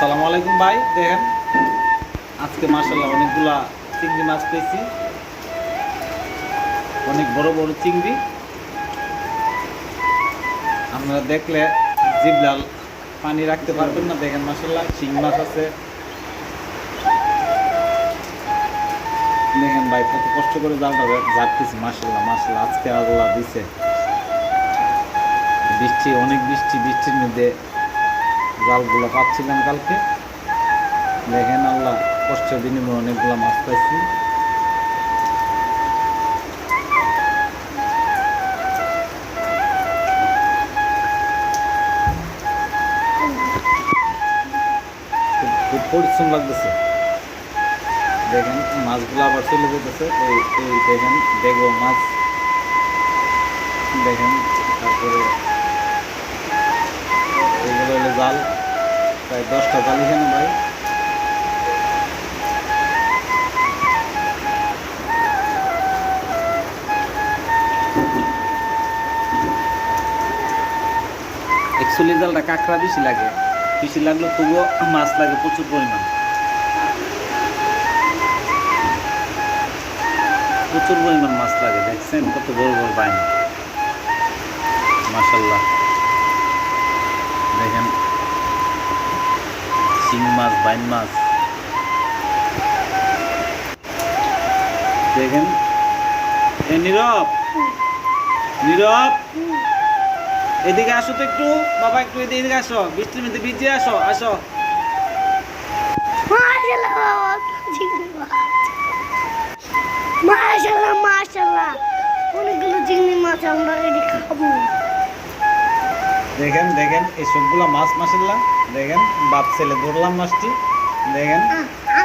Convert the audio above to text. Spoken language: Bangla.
আসসালামু আলাইকুম ভাই। দেখেন আজকে মাশাআল্লাহ অনেকগুলা চিংড়ি মাছ পেয়েছি, অনেক বড় বড় চিংড়ি। আপনারা দেখলে জিভলাল পানি রাখতে পারবেন না। দেখেন মাশাআল্লাহ শিং মাছ আছে। দেখেন ভাই কত কষ্ট করে জালটা ঝাড়তেছি। মাশাআল্লাহ মাশাআল্লাহ আজকে আল্লাহ দিছে বৃষ্টি, অনেক বৃষ্টি। বৃষ্টির মধ্যে জালগুলো পাচ্ছিলাম কালকে। দেখেন আল্লাহ কষ্টের বিনিময়ে অনেকগুলো মাছ পাইছি। খুব পরিশ্রম লাগতেছে। দেখেন মাছগুলো আবার চলে যেতেছে। এই দেখেন দেখবো মাছ, দেখেন। তারপরে এইগুলো হলো জাল, প্রায় 10টা জাল এখানে ভাই। অ্যাকচুয়ালি জালটা কাঁকড়া বেশি লাগে, বেশি লাগলেও তবুও মাছ লাগে প্রচুর পরিমাণ। প্রচুর পরিমাণ মাছ লাগে। দেখছেন কত বড় বড় বাইন, মাশাআল্লাহ। দেখেন শিং মাছ, বাইন মাছ। দেখেন এ নীরব, নীরব এদিকে আসো তো একটু। বাবা একটু এদিকে আসো, বৃষ্টির মধ্যে ভিজে আসো, আসো। মাশাআল্লাহ মাশাআল্লাহ অনেকগুলো চিংড়ি মাছ আমরা এটি খাবো। দেখেন দেখেন এই সবগুলা মাছ মাশাআল্লাহ। দেখেন বাপ ছেলে ধরলাম মাছটি। দেখেন